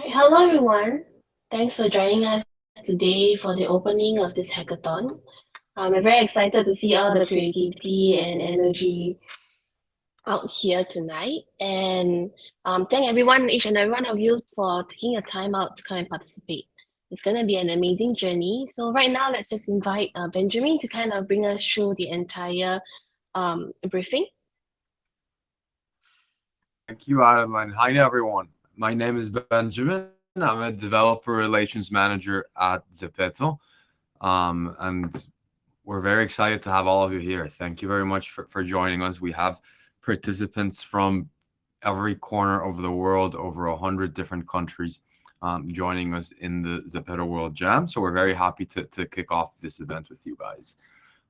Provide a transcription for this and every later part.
Hello everyone. Thanks for joining us today for the opening of this hackathon. I'm very excited to see all the creativity and energy out here tonight. And thank everyone, each and every one of you for taking your time out to come and participate. It's going to be an amazing journey. So right now, let's just invite Benjamin to kind of bring us through the entire briefing. Thank you, Adeline. Hi, everyone. My name is Benjamin. I'm a developer relations manager at ZEPETO. And we're very excited to have all of you here. Thank you very much for joining us. We have participants from every corner of the world, over 100 different countries, joining us in the ZEPETO World Jam. So we're very happy to kick off this event with you guys.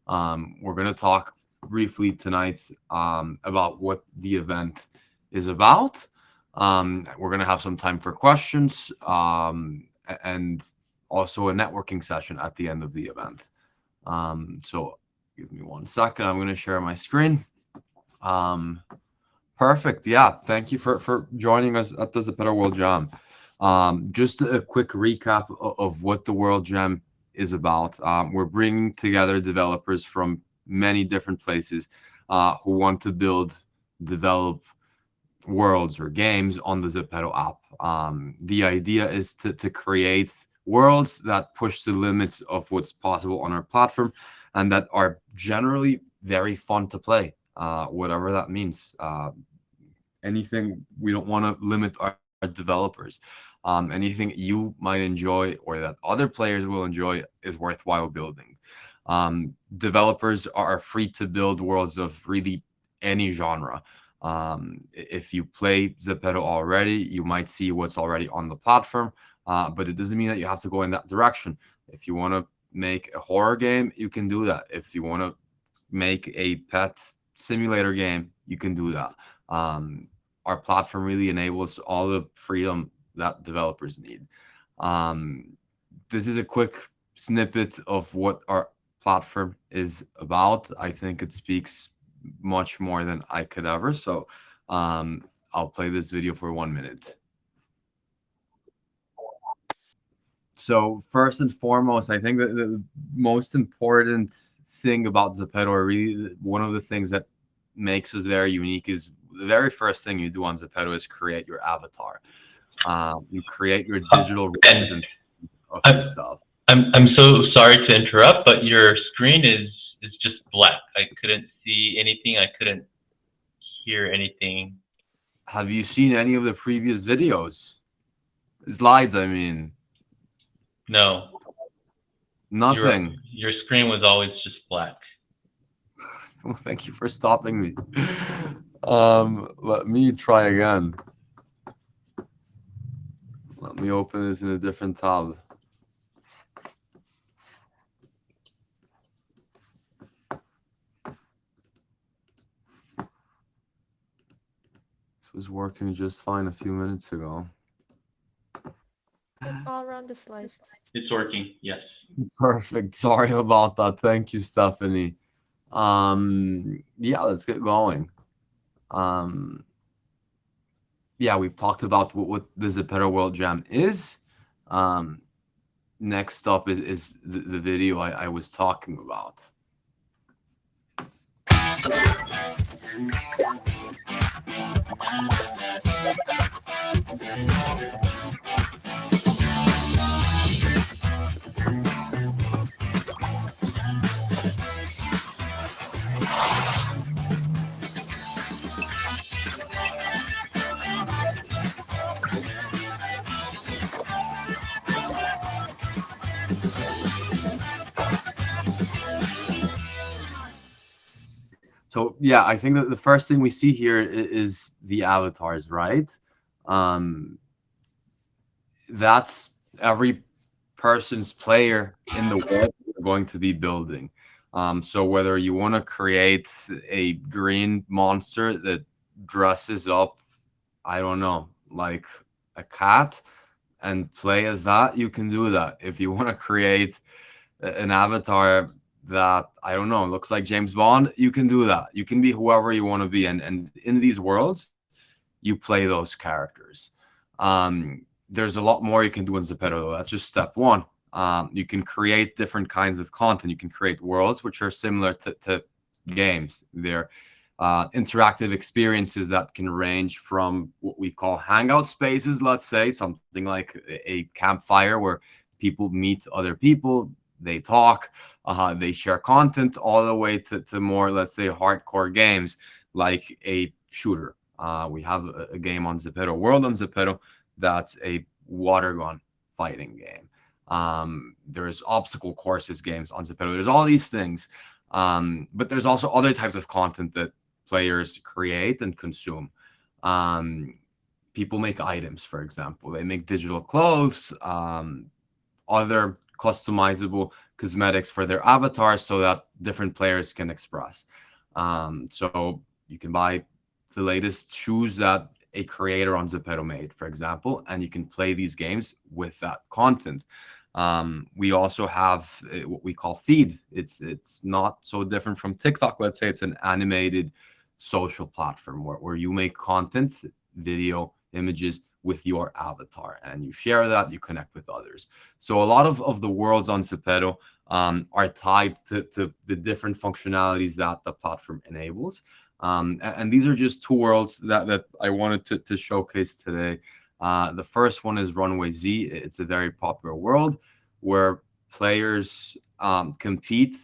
We're going to talk briefly tonight about what the event is about. We're going to have some time for questions and also a networking session at the end of the event. So give me 1 second. I'm going to share my screen. Perfect. Yeah. Thank you for joining us at the ZEPETO World Jam. Just a quick recap of what the World Jam is about. We're bringing together developers from many different places who want to develop worlds or games on the ZEPETO app. The idea is to create worlds that push the limits of what's possible on our platform and that are generally very fun to play, whatever that means. Anything, we don't want to limit our developers. Anything you might enjoy or that other players will enjoy is worthwhile building. Developers are free to build worlds of really any genre. If you play ZEPETO already, you might see what's already on the platform, but it doesn't mean that you have to go in that direction. If you want to make a horror game, you can do that. If you want to make a pet simulator game, you can do that. Our platform really enables all the freedom that developers need. This is a quick snippet of what our platform is about. I think it speaks much more than I could ever. So I'll play this video for 1 minute. So first and foremost, I think that the most important thing about ZEPETO, or really one of the things that makes us very unique, is the very first thing you do on ZEPETO is create your avatar. You create your digital Ben, representation of I'm yourself. I'm so sorry to interrupt, but your screen is just black. I couldn't see anything. I couldn't hear anything. Have you seen any of the previous videos? Slides, I mean. No, Nothing. your screen was always just black. Well, thank you for stopping me. Let me try again. Let me open this in a different tab. This was working just fine a few minutes ago. All around the slides. It's working. Yes. Perfect. Sorry about that. Thank you, Stephanie. Yeah, let's get going. Yeah, we've talked about what the ZEPETO World Jam is. Next up is the video I was talking about. So yeah, I think that the first thing we see here is the avatars, right? That's every person's player in the world we're going to be building. So whether you want to create a green monster that dresses up, I don't know, like a cat and play as that, you can do that. If you want to create an avatar that, I don't know, looks like James Bond, you can do that. You can be whoever you want to be. And in these worlds, you play those characters. there's a lot more you can do in ZEPETO, though. That's just step one. You can create different kinds of content. You can create worlds which are similar to games. They're interactive experiences that can range from what we call hangout spaces, let's say, something like a campfire where people meet other people, they talk, they share content, all the way to more, let's say, hardcore games like a shooter. We have a game on ZEPETO World on ZEPETO that's a water gun fighting game. There's obstacle courses games on ZEPETO. There's all these things. But there's also other types of content that players create and consume. People make items, for example. They make digital clothes, other customizable cosmetics for their avatars so that different players can express. So you can buy the latest shoes that a creator on ZEPETO made, for example, and you can play these games with that content. We also have what we call feed. It's not so different from TikTok. Let's say it's an animated social platform where you make content, video, images with your avatar, and you share that, you connect with others. So a lot of the worlds on ZEPETO are tied to the different functionalities that the platform enables. And these are just two worlds that I wanted to showcase today. The first one is Runway Z. It's a very popular world where players compete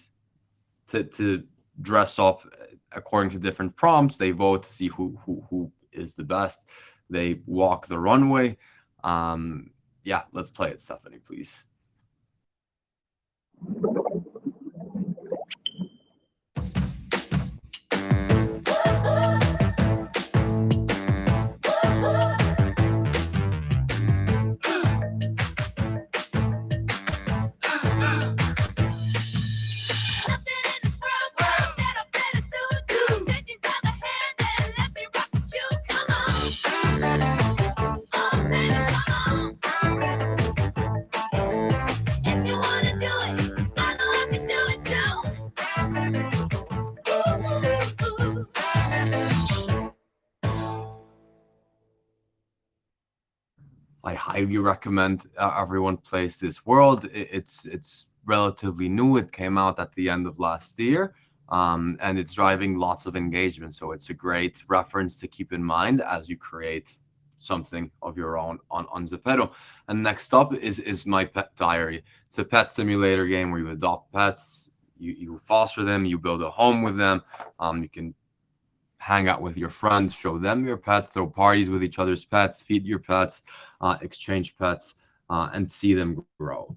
to dress up according to different prompts. They vote to see who is the best. They walk the runway. Yeah, let's play it, Stephanie, please. I highly recommend everyone plays this world. It's relatively new. It came out at the end of last year, and it's driving lots of engagement. So it's a great reference to keep in mind as you create something of your own on ZEPETO. And next up is My Pet Diary. It's a pet simulator game where you adopt pets, you foster them, you build a home with them. You can hang out with your friends, show them your pets, throw parties with each other's pets, feed your pets, exchange pets, and see them grow.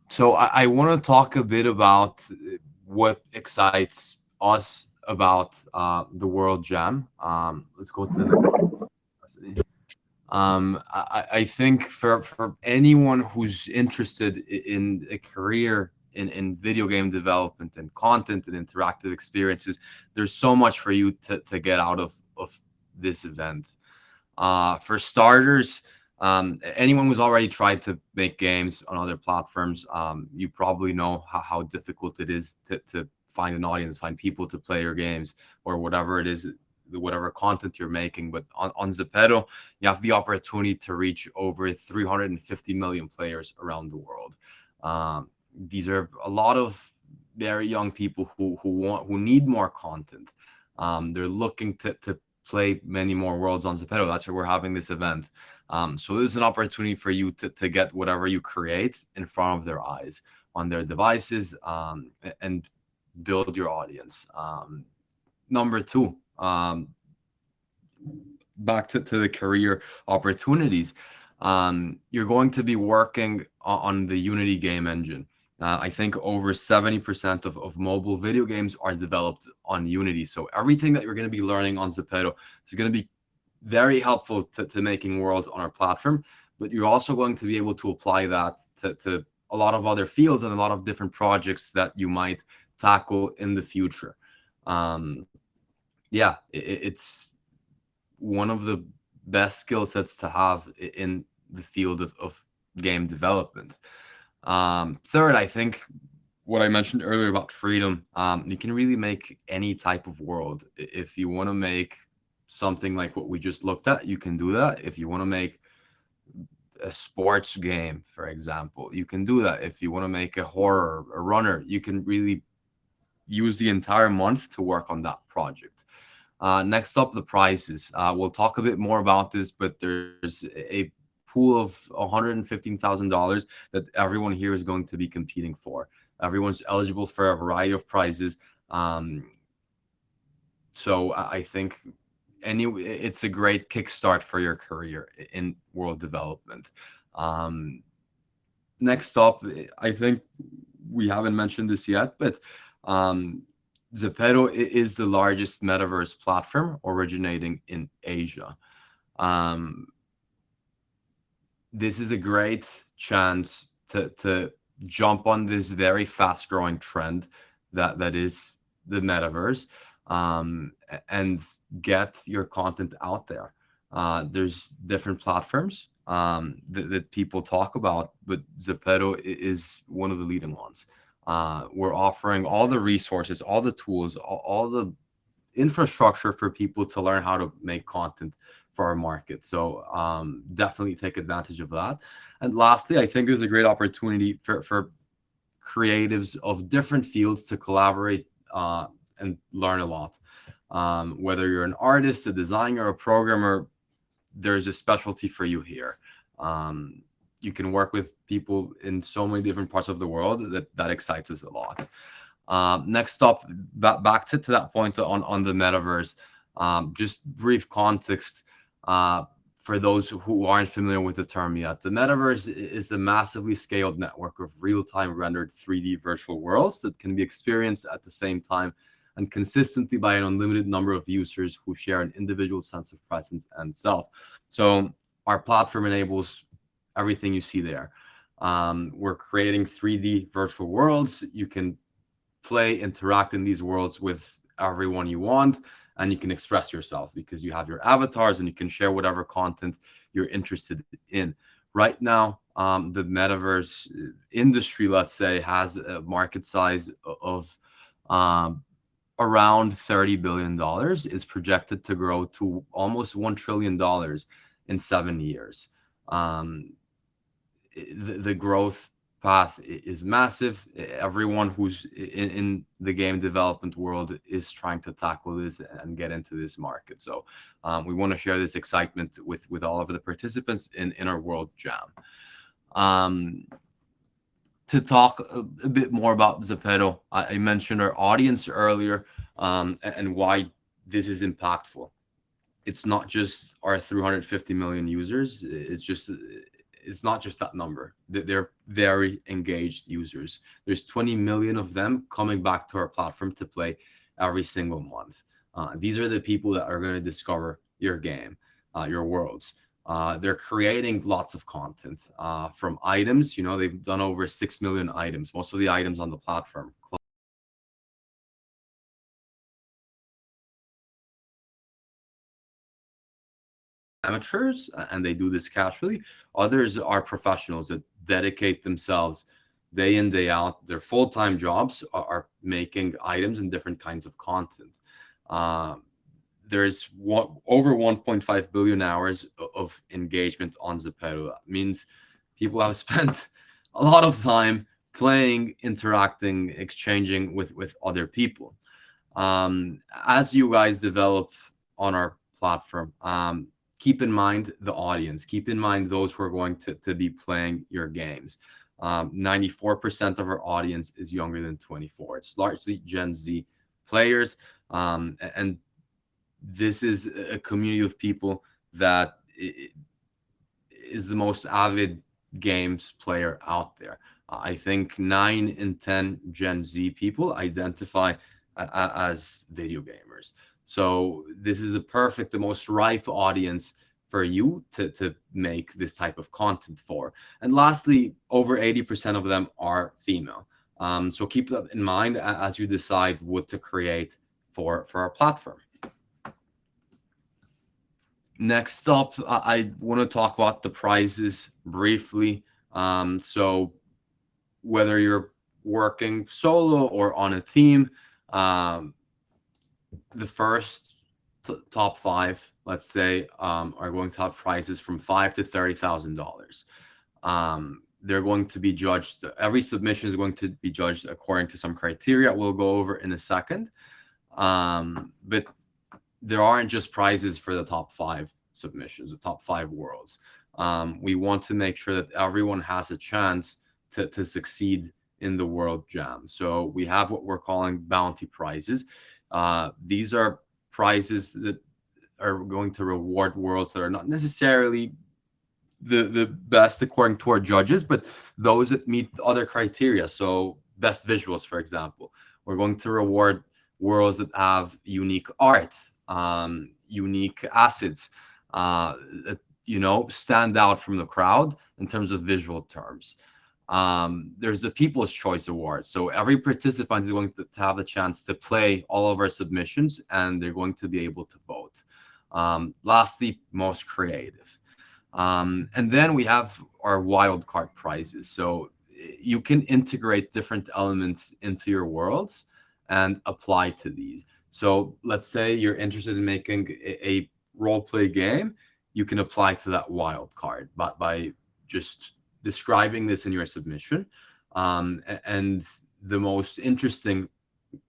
So I want to talk a bit about what excites us about the World Jam. Let's go to the next one. I think for anyone who's interested in a career in video game development and content and interactive experiences, there's so much for you to get out of this event. For starters, anyone who's already tried to make games on other platforms, you probably know how difficult it is to find an audience, find people to play your games or whatever it is, whatever content you're making. But on ZEPETO, you have the opportunity to reach over 350 million players around the world. These are a lot of very young people who need more content. They're looking to play many more worlds on ZEPETO. That's why we're having this event. So there's an opportunity for you to get whatever you create in front of their eyes on their devices, and build your audience. Number two, back to the career opportunities. You're going to be working on the Unity game engine. I think over 70% of mobile video games are developed on Unity. So everything that you're going to be learning on ZEPETO is going to be very helpful to making worlds on our platform, but you're also going to be able to apply that to a lot of other fields and a lot of different projects that you might tackle in the future. Yeah, it's one of the best skill sets to have in the field of game development. Third, I think what I mentioned earlier about freedom, you can really make any type of world. If you want to make something like what we just looked at, you can do that. If you want to make a sports game, for example, you can do that. If you want to make a horror, a runner, you can really use the entire month to work on that project. Next up, the prizes. We'll talk a bit more about this, but there's a pool of $115,000 that everyone here is going to be competing for. Everyone's eligible for a variety of prizes. So I think it's a great kickstart for your career in world development. Next up, I think we haven't mentioned this yet, but ZEPETO is the largest metaverse platform originating in Asia. This is a great chance to jump on this very fast growing trend that is the metaverse, and get your content out there. There's different platforms that people talk about, but ZEPETO is one of the leading ones. We're offering all the resources, all the tools, all the infrastructure for people to learn how to make content for our market. So definitely take advantage of that. And lastly, I think there's a great opportunity for creatives of different fields to collaborate and learn a lot. Whether you're an artist, a designer, a programmer, there's a specialty for you here. You can work with people in so many different parts of the world that excites us a lot. Next up, back to that point on the metaverse. Just brief context for those who aren't familiar with the term yet. The metaverse is a massively scaled network of real-time rendered 3D virtual worlds that can be experienced at the same time and consistently by an unlimited number of users who share an individual sense of presence and self. So our platform enables everything you see there. We're creating 3D virtual worlds. You can play, interact in these worlds with everyone you want, and you can express yourself because you have your avatars and you can share whatever content you're interested in. Right now, the metaverse industry, let's say, has a market size of around $30 billion. Is projected to grow to almost $1 trillion in 7 years. The growth path is massive. Everyone who's in the game development world is trying to tackle this and get into this market. So we want to share this excitement with all of the participants in our World Jam. To talk a bit more about ZEPETO, I mentioned our audience earlier, and why this is impactful. It's not just our 350 million users. It's not just that number. They're very engaged users. There's 20 million of them coming back to our platform to play every single month. These are the people that are going to discover your game, your worlds. They're creating lots of content from items. They've done over 6 million items. Most of the items on the platform. Amateurs, and they do this casually. Others are professionals that dedicate themselves day in, day out. Their full-time jobs are making items and different kinds of content. There's over 1.5 billion hours of engagement on ZEPETO. That means people have spent a lot of time playing, interacting, exchanging with other people. As you guys develop on our platform, keep in mind the audience, keep in mind those who are going to be playing your games. 94% of our audience is younger than 24. It's largely Gen Z players. And this is a community of people that is the most avid games player out there. I think 9 in 10 Gen Z people identify as video gamers. So this is the most ripe audience for you to make this type of content for. And lastly, over 80% of them are female. So keep that in mind as you decide what to create for our platform. Next up, I want to talk about the prizes briefly. So whether you're working solo or on a team, the first top 5, let's say, are going to have prizes from $5,000 to $30,000. They're going to be judged. Every submission is going to be judged according to some criteria we'll go over in a second. But there aren't just prizes for the top 5 submissions, the top 5 worlds. We want to make sure that everyone has a chance to succeed in the World Jam. So we have what we're calling bounty prizes. These are prizes that are going to reward worlds that are not necessarily the best according to our judges, but those that meet other criteria. So best visuals, for example. We're going to reward worlds that have unique art, unique assets, that stand out from the crowd in terms of visual terms. There's the People's Choice Award. So every participant is going to have the chance to play all of our submissions, and they're going to be able to vote. Lastly, most creative. And then we have our wildcard prizes. So you can integrate different elements into your worlds and apply to these. So let's say you're interested in making a role play game, you can apply to that wild card by just describing this in your submission. And the most interesting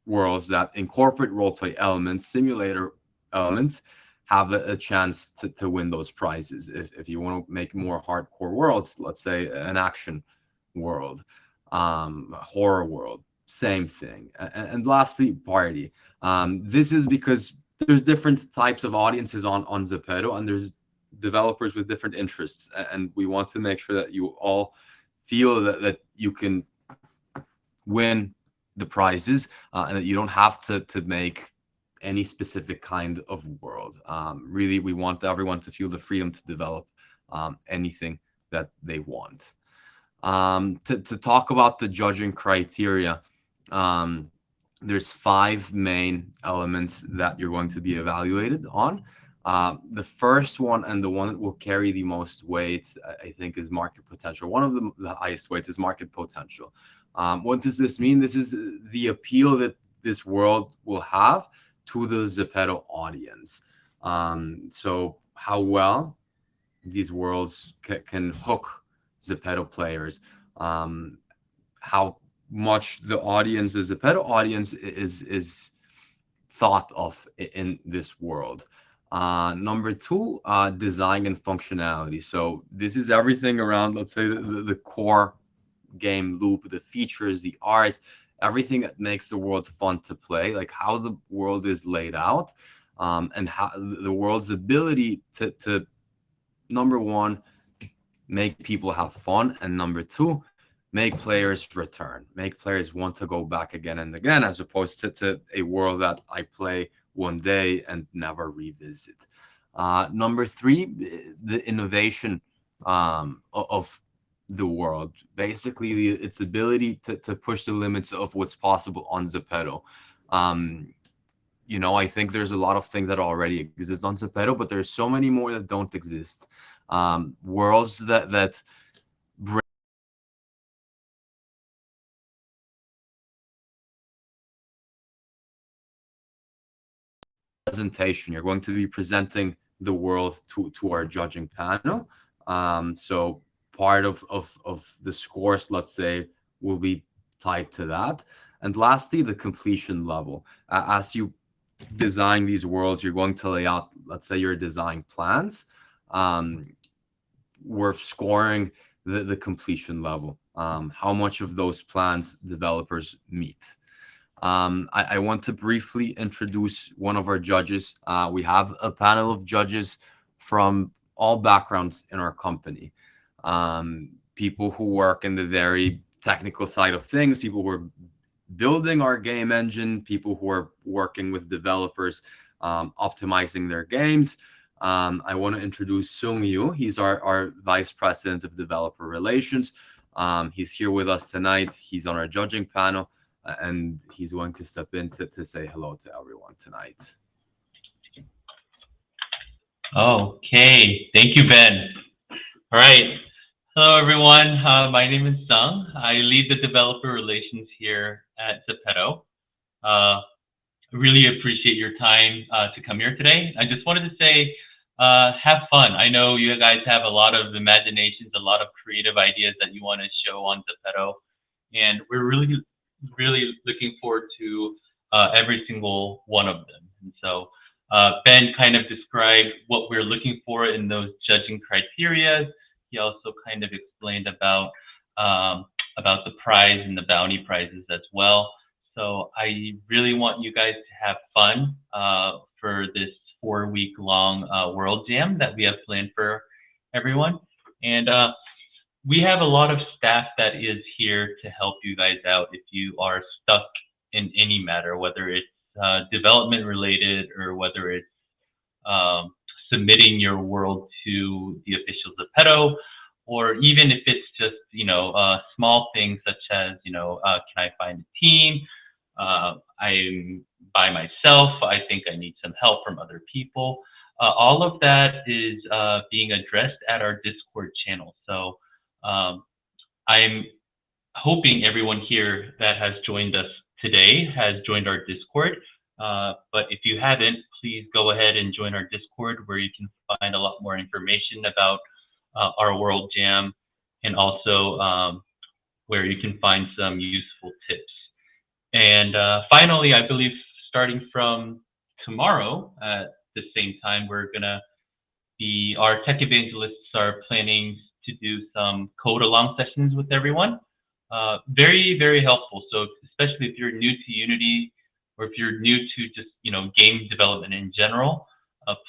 worlds that incorporate role play elements, simulator elements, have a chance to win those prizes. If you want to make more hardcore worlds, let's say an action world, a horror world, same thing. And lastly, party. This is because there's different types of audiences on ZEPETO, and there's developers with different interests, and we want to make sure that you all feel that you can win the prizes, and that you don't have to make any specific kind of world. Really, we want everyone to feel the freedom to develop anything that they want. To talk about the judging criteria, there's 5 main elements that you're going to be evaluated on. The first one, and the one that will carry the most weight, I think, is market potential. One of the highest weight is market potential. What does this mean? This is the appeal that this world will have to the ZEPETO audience. So how well these worlds can hook ZEPETO players, how much the audience, the ZEPETO audience, is thought of in this world. Number 2, design and functionality. So this is everything around, let's say, the core game loop, the features, the art, everything that makes the world fun to play, like how the world is laid out, and how the world's ability to number 1, make people have fun, and number 2, make players return, make players want to go back again and again, as opposed to a world that I play one day and never revisit. Number 3, the innovation of the world, basically its ability to push the limits of what's possible on ZEPETO. I think there's a lot of things that already exist on ZEPETO, but there's so many more that don't exist. Worlds that bring presentation. You're going to be presenting the world to our judging panel. So part of the scores, let's say, will be tied to that. And lastly, the completion level. As you design these worlds, you're going to lay out, let's say, your design plans. we're scoring the completion level, how much of those plans developers meet. I want to briefly introduce one of our judges. We have a panel of judges from all backgrounds in our company. People who work in the very technical side of things, people who are building our game engine, people who are working with developers, optimizing their games. I want to introduce Sung Yu. He's our Vice President of Developer Relations. He's here with us tonight. He's on our judging panel, and he's going to step in to say hello to everyone tonight. Okay, thank you, Ben. All right. Hello, everyone. My name is Sung. I lead the developer relations here at ZEPETO. I really appreciate your time to come here today. I just wanted to say, have fun. I know you guys have a lot of imaginations, a lot of creative ideas that you want to show on ZEPETO, and we're really, really looking forward to every single one of them. And so Ben kind of described what we're looking for in those judging criteria. He also kind of explained about the prize and the bounty prizes as well. So I really want you guys to have fun for this 4-week-long World Jam that we have planned for everyone. And we have a lot of staff that is here to help you guys out if you are stuck in any matter, whether it's development related or whether it's submitting your world to the officials of ZEPETO, or even if it's just, small things such as, can I find a team? I'm by myself. I think I need some help from other people. All of that is being addressed at our Discord channel. So I'm hoping everyone here that has joined us today has joined our Discord. But if you haven't, please go ahead and join our Discord, where you can find a lot more information about our World Jam, and also where you can find some useful tips. And finally, I believe starting from tomorrow at the same time, our tech evangelists are planning to do some code along sessions with everyone. Very, very helpful. So especially if you're new to Unity, or if you're new to just game development in general,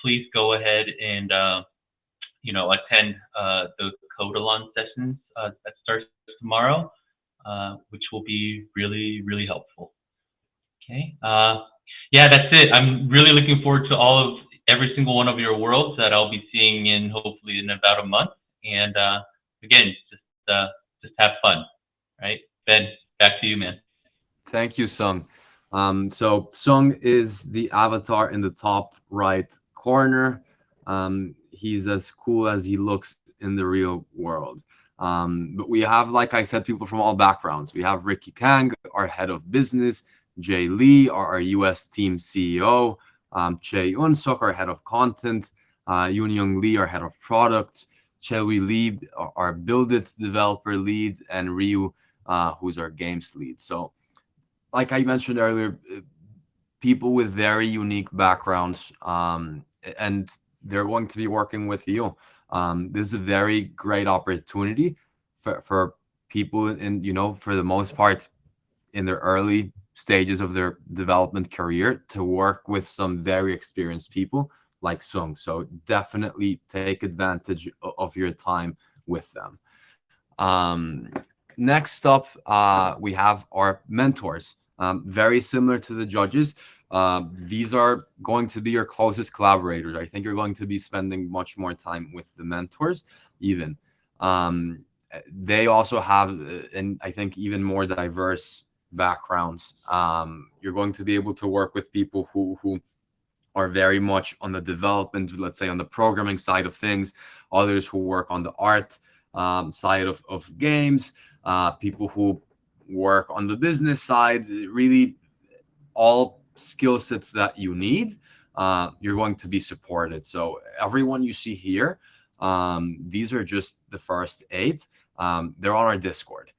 please go ahead and attend the code along sessions that starts tomorrow, which will be really, really helpful. Okay. Yeah, that's it. I'm really looking forward to every single one of your worlds that I'll be seeing in hopefully in about a month. And again, just have fun, right? Ben, back to you, man. Thank you, Sung. So Sung is the avatar in the top right corner. He's as cool as he looks in the real world. But we have, like I said, people from all backgrounds. We have Ricky Kang, our head of business, Jay Lee, our US team CEO, Che Unsuk, our head of content, Yoon Young Lee, our head of product, Chelwi Lee, our Build It developer lead, and Ryu, who's our games lead. So like I mentioned earlier, people with very unique backgrounds, and they're going to be working with you. This is a very great opportunity for people for the most part, in their early stages of their development career, to work with some very experienced people like Sung. So definitely take advantage of your time with them. Next up, we have our mentors. Very similar to the judges. These are going to be your closest collaborators. I think you're going to be spending much more time with the mentors even. They also have, and I think, even more diverse backgrounds. You're going to be able to work with people who are very much on the development, let's say on the programming side of things, others who work on the art side of games, people who work on the business side. Really all skill sets that you need, you're going to be supported. So everyone you see here, these are just the first 8. They're on our Discord.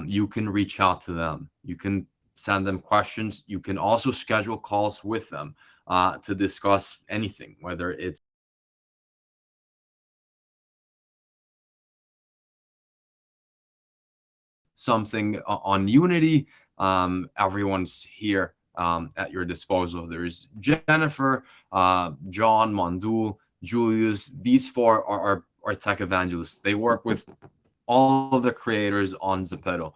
You can reach out to them. You can send them questions. You can also schedule calls with them to discuss anything, whether it's something on Unity, everyone's here at your disposal. There's Jennifer, John, Mondul, Julius. These four are tech evangelists. They work with all of the creators on ZEPETO.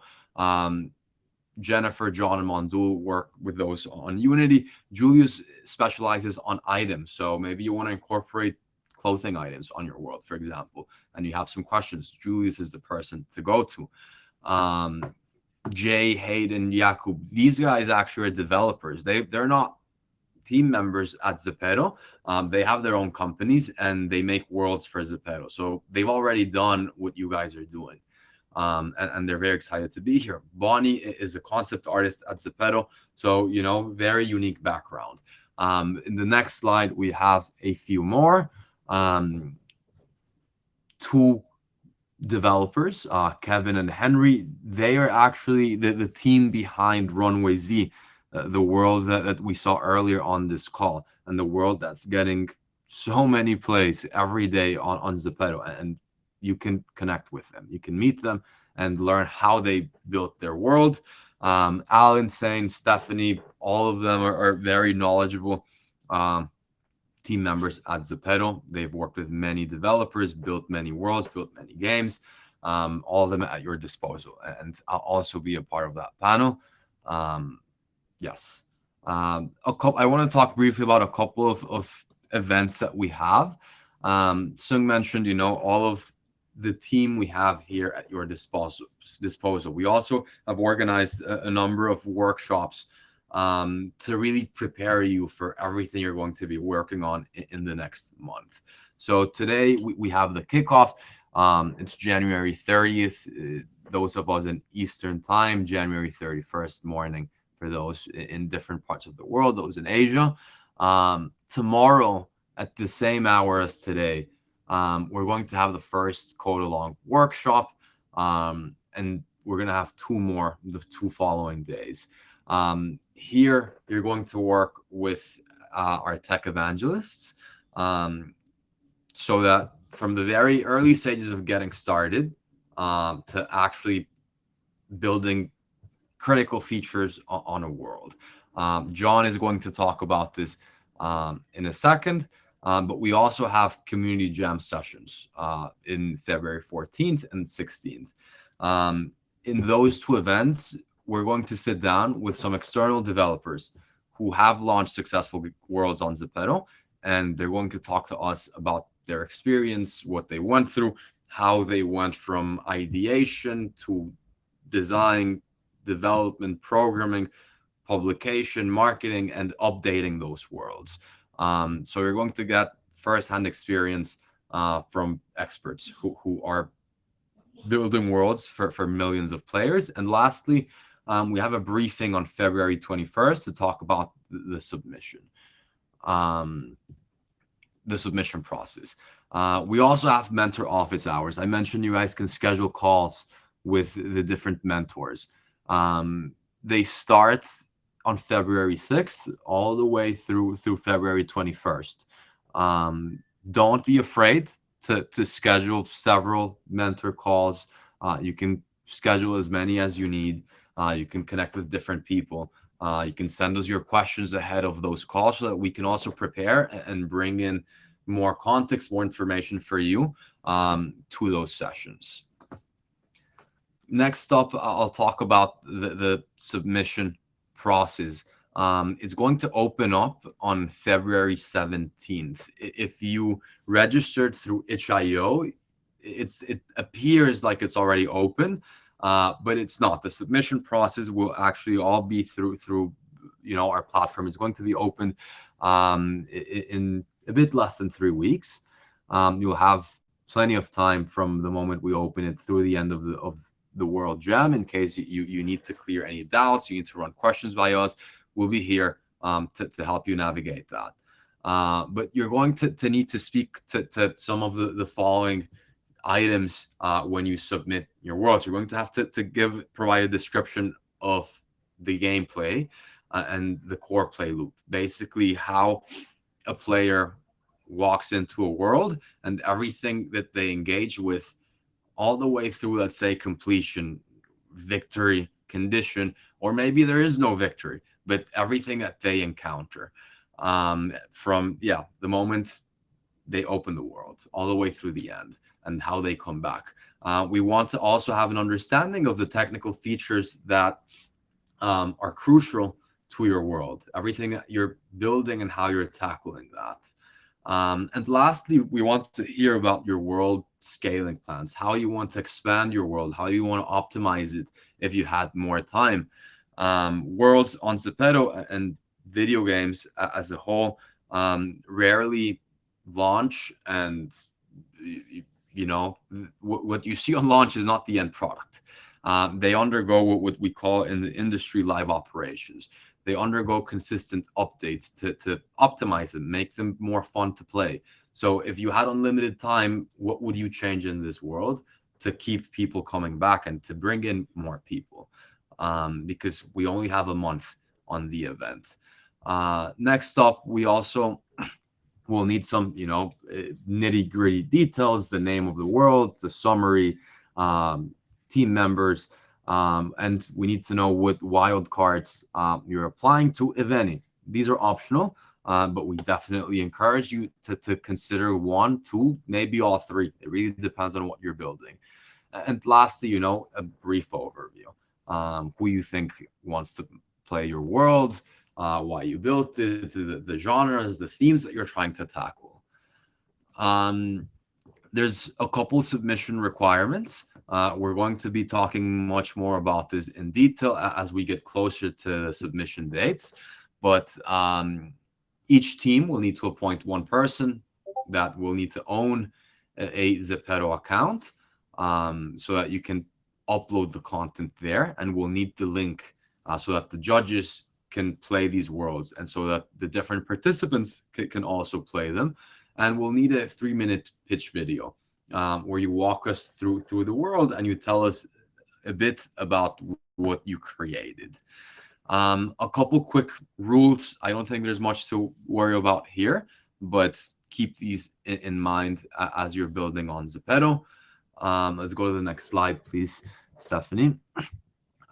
Jennifer, John, and Mondul work with those on Unity. Julius specializes on items. So maybe you want to incorporate clothing items on your world, for example, and you have some questions. Julius is the person to go to. Jay, Hayden, Jakub, these guys actually are developers. They're not team members at ZEPETO. They have their own companies and they make worlds for ZEPETO. So they've already done what you guys are doing. And they're very excited to be here. Bonnie is a concept artist at ZEPETO. So, very unique background. In the next slide, we have a few more. Two developers, Kevin and Henry. They are actually the team behind Runway Z, the world that we saw earlier on this call, and the world that's getting so many plays every day on ZEPETO. And you can connect with them. You can meet them and learn how they built their world. Alan, Sane, Stephanie, all of them are very knowledgeable team members at ZEPETO. They've worked with many developers, built many worlds, built many games, all of them at your disposal. And I'll also be a part of that panel. Yes. I want to talk briefly about a couple of events that we have. Sung mentioned, all of the team we have here at your disposal. We also have organized a number of workshops to really prepare you for everything you're going to be working on in the next month. So today we have the kickoff. It's January 30th. Those of us in Eastern time, January 31st morning for those in different parts of the world, those in Asia. Tomorrow at the same hour as today, we're going to have the first code along workshop, and we're going to have two more the 2 following days. Here, you're going to work with our tech evangelists, so that from the very early stages of getting started to actually building critical features on a world. John is going to talk about this in a second. But we also have community jam sessions in February 14th and 16th. In those 2 events, we're going to sit down with some external developers who have launched successful worlds on ZEPETO, and they're going to talk to us about their experience, what they went through, how they went from ideation to design, development, programming, publication, marketing, and updating those worlds. So you're going to get firsthand experience from experts who are building worlds for millions of players. And lastly, we have a briefing on February 21st to talk about the submission process. We also have mentor office hours. I mentioned you guys can schedule calls with the different mentors. They start on February 6th all the way through February 21st. Don't be afraid to schedule several mentor calls. You can schedule as many as you need. You can connect with different people. You can send us your questions ahead of those calls so that we can also prepare and bring in more context, more information for you to those sessions. Next up, I'll talk about the submission process. It's going to open up on February 17th. If you registered through itch.io, it appears like it's already open, but it's not. The submission process will actually all be through our platform. It's going to be opened in a bit less than 3 weeks. You'll have plenty of time from the moment we open it through the end of the World Jam in case you need to clear any doubts, you need to run questions by us. We'll be here to help you navigate that. But you're going to need to speak to some of the following items when you submit your world. You're going to have to provide a description of the gameplay and the core play loop. Basically, how a player walks into a world and everything that they engage with all the way through, let's say, completion, victory condition, or maybe there is no victory, but everything that they encounter, from the moment they open the world all the way through the end, and how they come back. We want to also have an understanding of the technical features that are crucial to your world, everything that you're building and how you're tackling that. And lastly, we want to hear about your world scaling plans, how you want to expand your world, how you want to optimize it if you had more time. Worlds on ZEPETO and video games as a whole rarely launch, and you know, what you see on launch is not the end product. They undergo what we call in the industry live operations. They undergo consistent updates to optimize them, make them more fun to play. So if you had unlimited time, what would you change in this world to keep people coming back and to bring in more people? Because we only have a month on the event. Next up, we also will need some, nitty gritty details: the name of the world, the summary, team members, and we need to know what wildcards you're applying to, if any. These are optional, but we definitely encourage you to consider one, two, maybe all three. It really depends on what you're building. And lastly, a brief overview. Who you think wants to play your world, why you built it, the genres, the themes that you're trying to tackle. There's a couple submission requirements. We're going to be talking much more about this in detail as we get closer to the submission dates. But each team will need to appoint one person that will need to own a ZEPETO account, so that you can upload the content there, and we'll need the link so that the judges can play these worlds, and so that the different participants can also play them. And we'll need a 3-minute pitch video where you walk us through the world and you tell us a bit about what you created. A couple quick rules. I don't think there's much to worry about here, but keep these in mind as you're building on ZEPETO. Let's go to the next slide, please, Stephanie.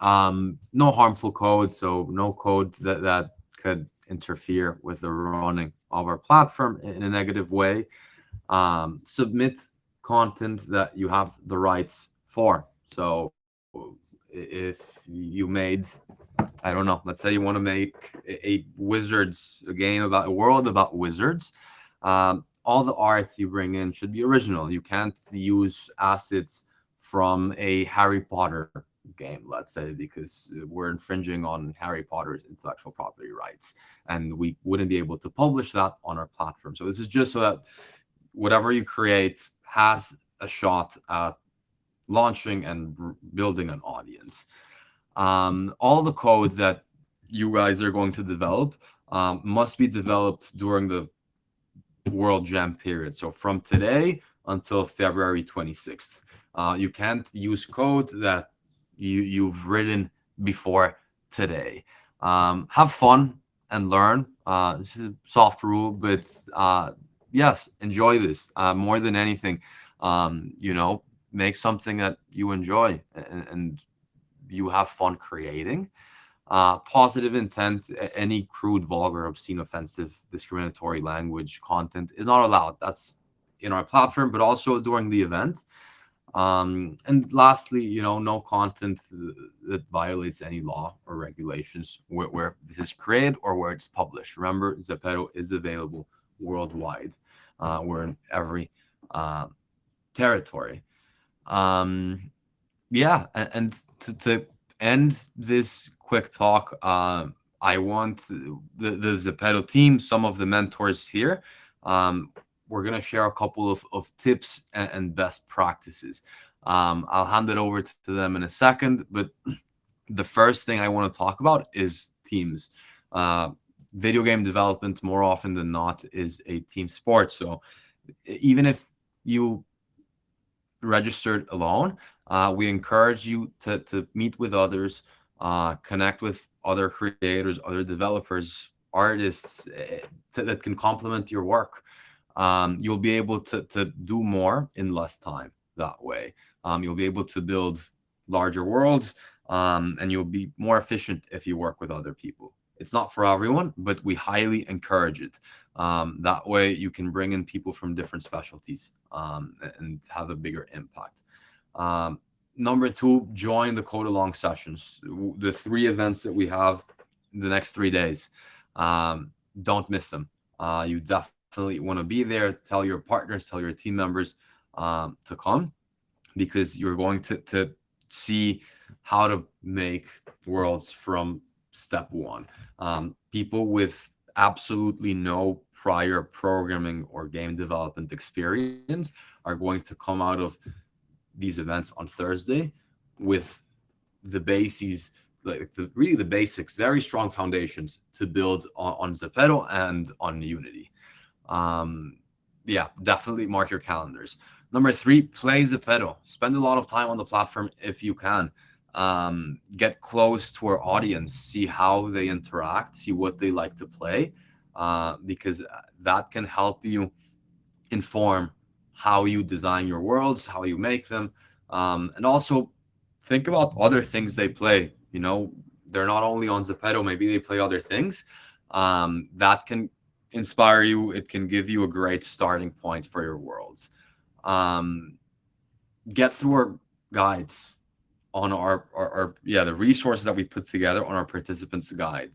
No harmful code, so no code that could interfere with the running of our platform in a negative way. Submit content that you have the rights for. So if you made, I don't know, let's say you want to make a game about a world about wizards, all the art you bring in should be original. You can't use assets from a Harry Potter game, let's say, because we're infringing on Harry Potter's intellectual property rights, and we wouldn't be able to publish that on our platform. So this is just so that whatever you create has a shot at launching and building an audience. All the code that you guys are going to develop must be developed during the World Jam period. So from today until February 26th. You can't use code that you've written before today. Have fun and learn. This is a soft rule, but yes, enjoy this more than anything. Make something that you enjoy and you have fun creating. Positive intent, any crude, vulgar, obscene, offensive, discriminatory language content is not allowed. That's in our platform, but also during the event. And lastly, no content that violates any law or regulations where this is created or where it's published. Remember, ZEPETO is available worldwide. We're in every territory. And to end this quick talk, I want the ZEPETO team, some of the mentors here. We're going to share a couple of tips and best practices. I'll hand it over to them in a second, but the first thing I want to talk about is teams. Video game development, more often than not, is a team sport. So even if you registered alone, we encourage you to meet with others, connect with other creators, other developers, artists that can complement your work. You'll be able to do more in less time that way. You'll be able to build larger worlds and you'll be more efficient if you work with other people. It's not for everyone, but we highly encourage it. That way, you can bring in people from different specialties, and have a bigger impact. Number two, join the code along sessions. The 3 events that we have the next 3 days. Don't miss them. You definitely want to be there. Tell your partners, tell your team members to come, because you're going to see how to make worlds from step one. People with absolutely no prior programming or game development experience are going to come out of these events on Thursday with the bases, like really the basics, very strong foundations to build on Zepeto and on Unity. Um, yeah, definitely mark your calendars. Number three, play Zepeto. Spend a lot of time on the platform if you can. Get close to our audience, see how they interact, see what they like to play, because that can help you inform how you design your worlds, how you make them, and also think about other things they play. They're not only on Zepeto, maybe they play other things. That can inspire you. It can give you a great starting point for your worlds. Um, get through our guides on our yeah, the resources that we put together on our participants guide.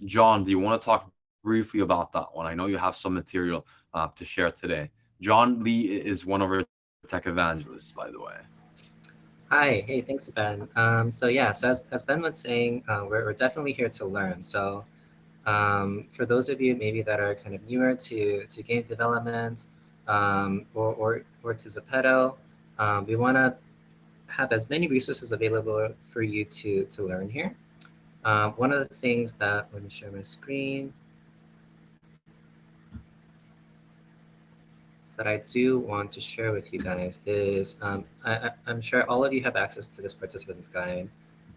John, do you want to talk briefly about that one? I know you have some material to share today. John Lee is one of our tech evangelists, by the way. Hi, hey, thanks, Ben. So yeah, so as Ben was saying, we're definitely here to learn. So for those of you maybe that are kind of newer to game development, or to Zepeto, we want to have as many resources available for you to learn here. One of the things that, let me share my screen, that I do want to share with you guys is, I'm sure all of you have access to this participants guide.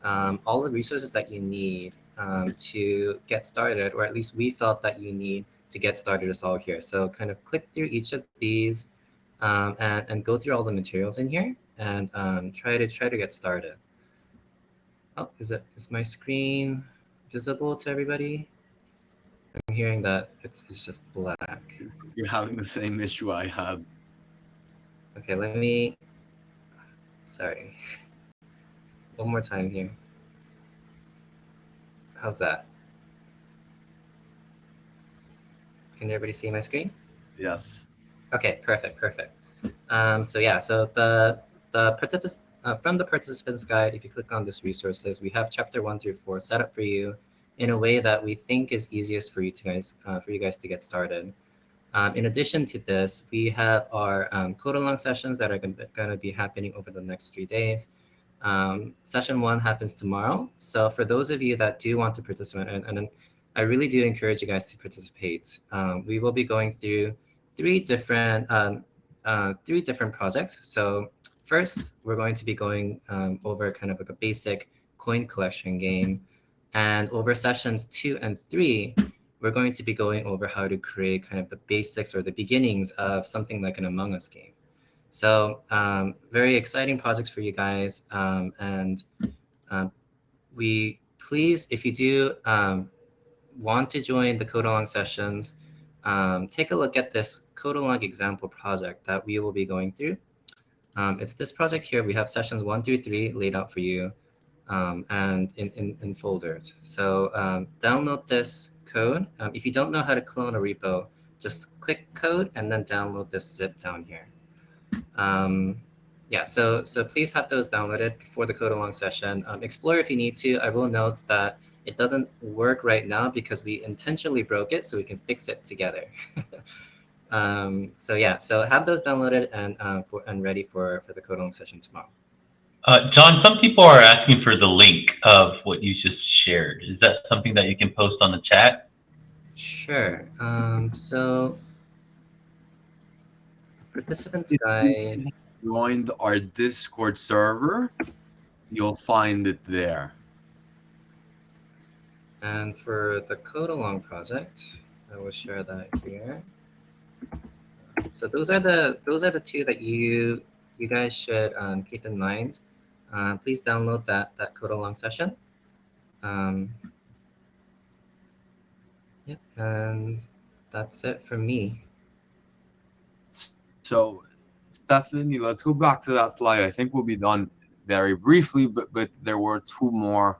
All the resources that you need to get started, or at least we felt that you need to get started, is all here. So kind of click through each of these, and go through all the materials in here, and try to get started. Oh, is my screen visible to everybody? I'm hearing that it's just black. You're having the same issue I had. Okay, let me, sorry. One more time here. How's that? Can everybody see my screen? Yes. Okay, perfect. So yeah, so the participants, from the participants guide, if you click on this resources, we have chapter 1 through 4 set up for you in a way that we think is easiest for you guys to get started. In addition to this, we have our code along sessions that are going to be happening over the next 3 days. Session 1 happens tomorrow. So for those of you that do want to participate, and I really do encourage you guys to participate. We will be going through three different projects. So first, we're going to be going over kind of like a basic coin collection game. And over sessions 2 and 3, we're going to be going over how to create kind of the basics or the beginnings of something like an Among Us game. So very exciting projects for you guys. And we please, if you do want to join the code along sessions, take a look at this code along example project that we will be going through. It's this project here. We have sessions 1 through 3 laid out for you, and in folders. So download this code. If you don't know how to clone a repo, just click code and then download this zip down here. Yeah, so please have those downloaded before the code along session. Explore if you need to. I will note that it doesn't work right now because we intentionally broke it so we can fix it together. So yeah, so have those downloaded and ready for the code along session tomorrow. John, some people are asking for the link of what you just shared. Is that something that you can post on the chat? Sure. So participants If guide. you joined our Discord server, you'll find it there. And for the code along project, I will share that here. So those are the two that you guys should keep in mind please download that code along session. Yeah, and that's it for me. So, Stephanie, let's go back to that slide. I think we'll be done very briefly, but there were two more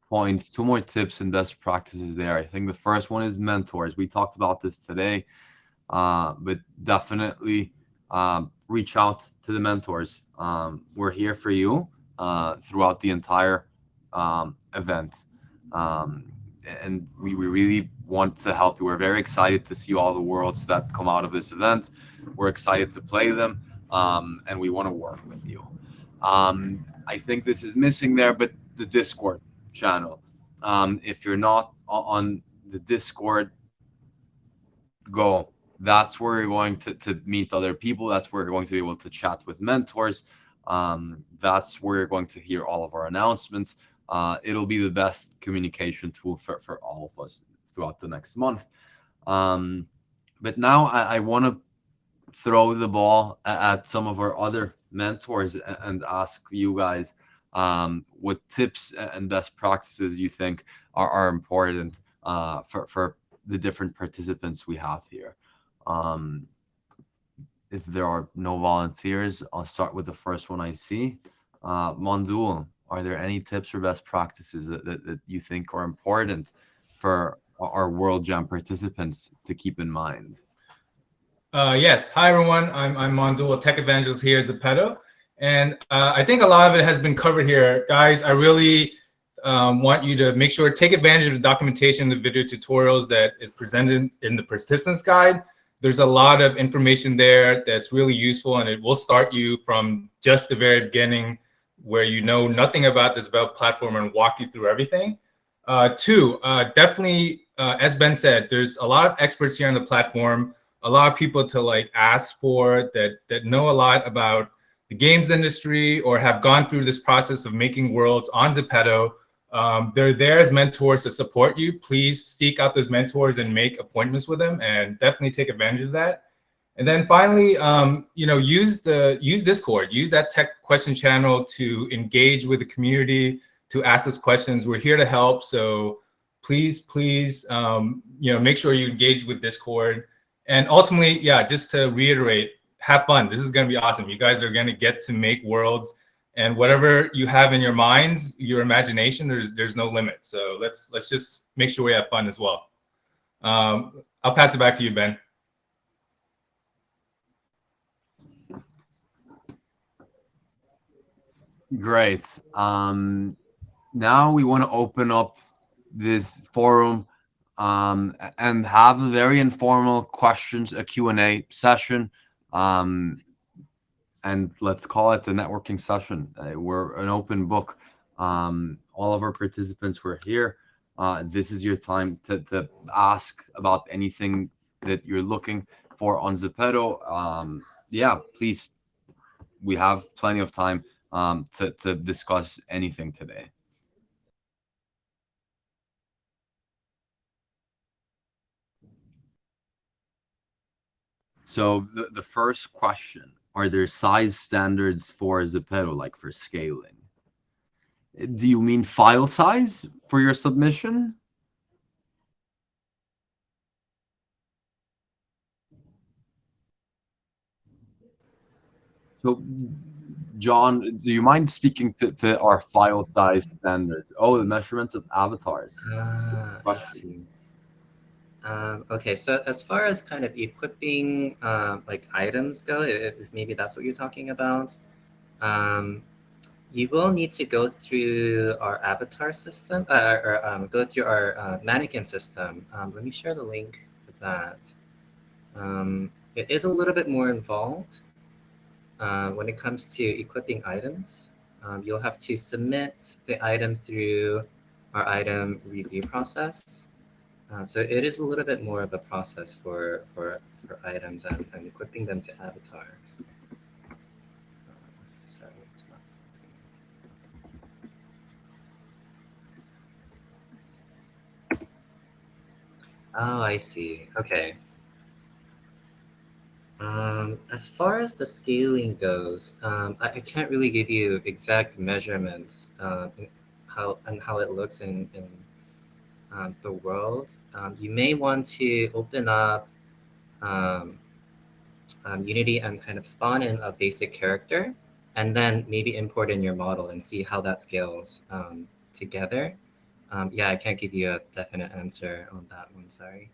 points, two more tips and best practices there. I think the first one is mentors. We talked about this today, but definitely reach out to the mentors. We're here for you throughout the entire event. And we really want to help you. We're very excited to see all the worlds that come out of this event. We're excited to play them, and we want to work with you. I think this is missing there, but the Discord channel. If you're not on the Discord, go. That's where you're going to meet other people. That's where you're going to be able to chat with mentors. That's where you're going to hear all of our announcements. It'll be the best communication tool for all of us throughout the next month. But now I want to throw the ball at some of our other mentors and ask you guys what tips and best practices you think are important for the different participants we have here. If there are no volunteers, I'll start with the first one I see. Mondul, are there any tips or best practices that you think are important for our World Jam participants to keep in mind? Yes. Hi, everyone. I'm Mondul, a tech evangelist here at ZEPETO. And I think a lot of it has been covered here. Guys, I really want you to make sure to take advantage of the documentation, the video tutorials that is presented in the participants guide. There's a lot of information there that's really useful, and it will start you from just the very beginning where you know nothing about this web platform and walk you through everything. Two, definitely, as Ben said, there's a lot of experts here on the platform, a lot of people to like ask for that know a lot about the games industry or have gone through this process of making worlds on ZEPETO. They're there as mentors to support you. Please seek out those mentors and make appointments with them, and definitely take advantage of that. And then finally, use Discord, use that tech question channel to engage with the community, to ask us questions. We're here to help. So please, make sure you engage with Discord. And ultimately, yeah, just to reiterate, have fun. This is going to be awesome. You guys are going to get to make worlds, and whatever you have in your minds, your imagination, there's no limit. So let's just make sure we have fun as well. I'll pass it back to you, Ben. Great. Now we want to open up this forum and have a very informal questions, a Q&A session. And let's call it the networking session. We're an open book. All of our participants were here. This is your time to ask about anything that you're looking for on ZEPETO. Yeah, please. We have plenty of time to discuss anything today. So the first question, are there size standards for ZEPETO, like for scaling? Do you mean file size for your submission? So, John, do you mind speaking to our file size standards? Oh, the measurements of avatars. I see. Okay, so as far as kind of equipping like items go, if maybe that's what you're talking about, you will need to go through our avatar system, or go through our mannequin system. Let me share the link for that. It is a little bit more involved when it comes to equipping items. You'll have to submit the item through our item review process. So it is a little bit more of a process for items and equipping them to avatars. Sorry, it's not. Oh, I see. Okay. As far as the scaling goes, I can't really give you exact measurements how it looks in the world. You may want to open up um, Unity and kind of spawn in a basic character, and then maybe import in your model and see how that scales together. Yeah, I can't give you a definite answer on that one. Sorry.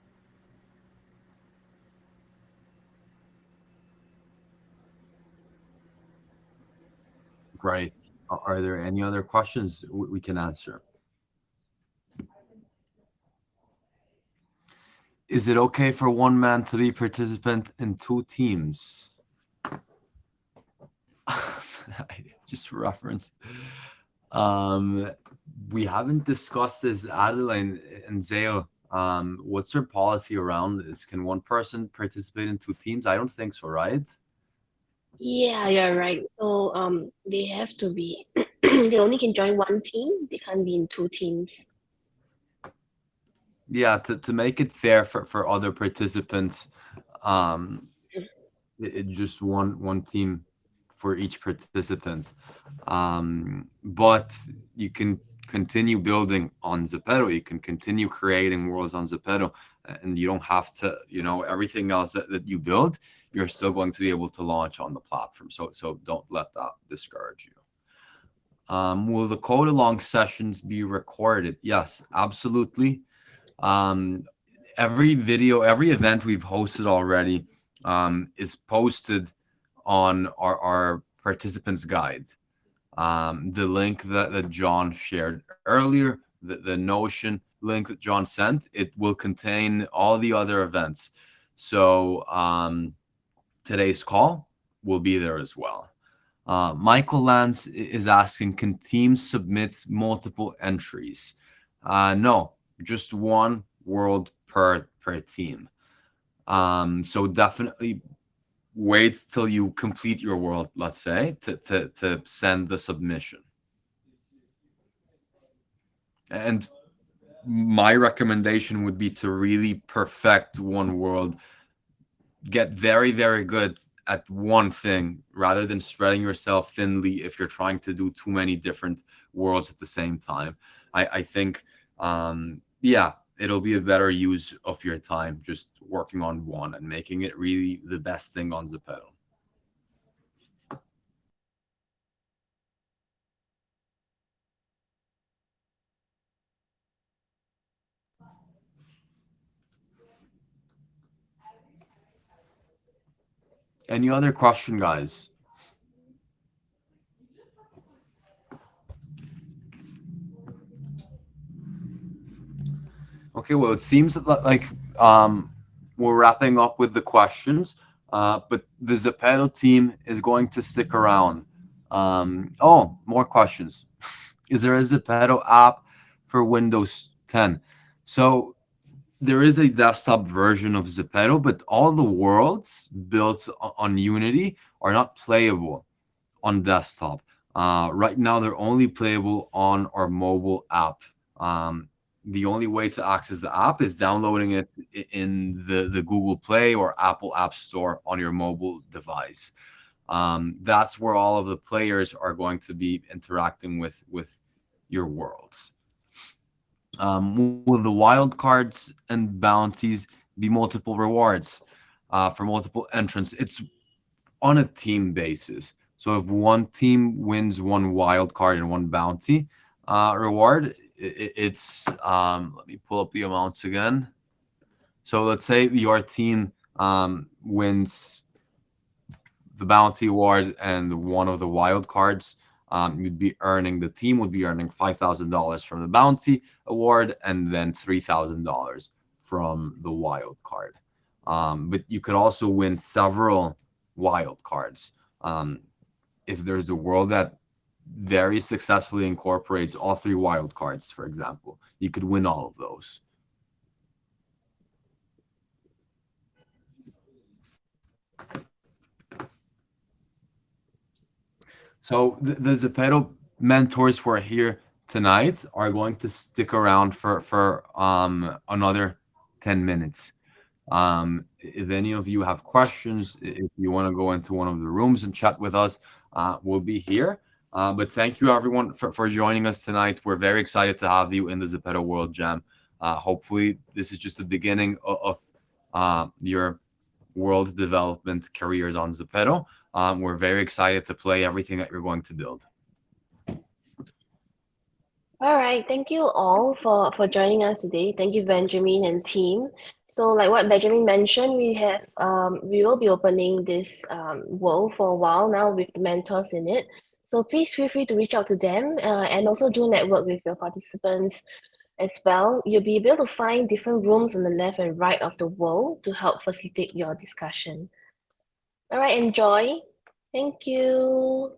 Great. Are there any other questions we can answer? Is it okay for one man to be participant in two teams? I just reference. We haven't discussed this, Adeline and Zale. What's your policy around this? Can one person participate in two teams? I don't think so, right? Yeah, you're right. So they have to be they only can join one team. They can't be in two teams. Yeah, to make it fair for other participants, um, it just one team for each participant. But you can continue building on ZEPETO. You can continue creating worlds on ZEPETO, and you don't have to, everything else that you build, you're still going to be able to launch on the platform. So don't let that discourage you. Will the code along sessions be recorded? Yes, absolutely. Every video, every event we've hosted already is posted on our participants guide. The link that John shared earlier, the Notion link that John sent, it will contain all the other events. So today's call will be there as well. Michael Lance is asking, can teams submit multiple entries? No, just one world per team. So definitely wait till you complete your world, let's say, to send the submission. And my recommendation would be to really perfect one world, get very, very good at one thing rather than spreading yourself thinly if you're trying to do too many different worlds at the same time. I think, yeah, it'll be a better use of your time just working on one and making it really the best thing on ZEPETO. Any other question, guys? Okay, well, it seems like we're wrapping up with the questions, but the ZEPETO team is going to stick around. Oh, more questions. Is there a ZEPETO app for Windows 10? So there is a desktop version of ZEPETO, but all the worlds built on Unity are not playable on desktop. Right now, they're only playable on our mobile app. The only way to access the app is downloading it in the Google Play or Apple App Store on your mobile device. That's where all of the players are going to be interacting with your worlds. Will the wild cards and bounties be multiple rewards for multiple entrants? It's on a team basis. So if one team wins one wild card and one bounty reward, it's let me pull up the amounts again. So let's say your team wins the bounty award and one of the wild cards. The team would be earning $5,000 from the bounty award and then $3,000 from the wild card. But you could also win several wild cards. If there's a world that very successfully incorporates all three wild cards, for example, you could win all of those. So the ZEPETO mentors who are here tonight are going to stick around for another 10 minutes. If any of you have questions, if you want to go into one of the rooms and chat with us, we'll be here. But thank you everyone for joining us tonight. We're very excited to have you in the ZEPETO World Jam. Hopefully this is just the beginning of your world development careers on ZEPETO. We're very excited to play everything that you're going to build. All right, thank you all for joining us today. Thank you, Benjamin and team. So, like what Benjamin mentioned, we will be opening this world for a while now with the mentors in it. So please feel free to reach out to them and also do network with your participants as well. You'll be able to find different rooms on the left and right of the world to help facilitate your discussion. All right, enjoy. Thank you.